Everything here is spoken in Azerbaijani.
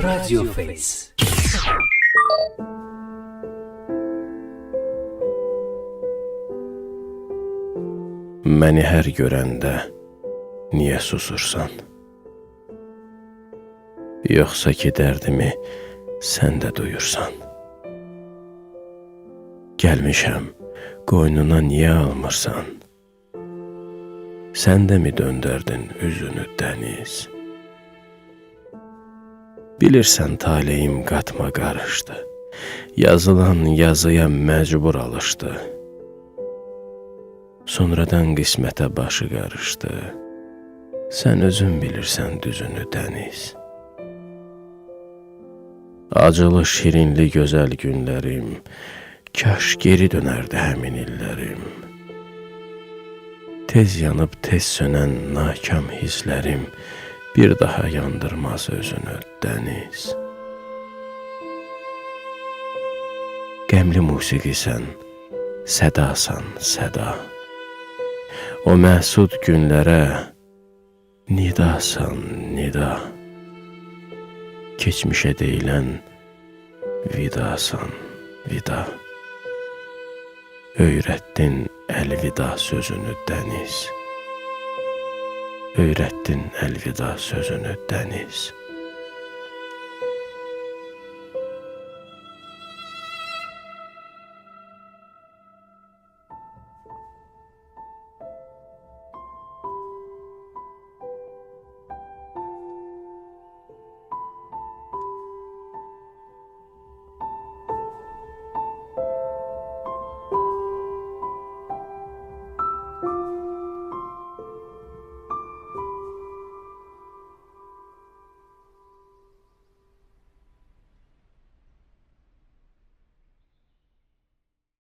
Radio Face. Məni hər görəndə niyə susursan? Yoxsa ki dərdimi sən də duyursan? Gəlmişəm, qoynuna niyə almırsan? Sən də mi döndərdin üzünü dəniz? Bilirsən taleyim qatma qarışdı, yazılan yazıya məcbur alışdı. Sonradan qismətə başı qarışdı, sən özün bilirsən düzünü dəniz. Acılı, şirinli, gözəl günlərim, kaş geri dönərdi həmin illərim. Tez yanıb tez sönən nakam hisslərim bir daha yandırmaz özünü dəniz. Qəmli musiqisən, sədasan, səda. O məsud günlərə nidasan, nida. Keçmişə deyilən vidasan, vida. Öyrətdin əlvida sözünü dəniz. Öyrətdin əlvida sözünü dəniz.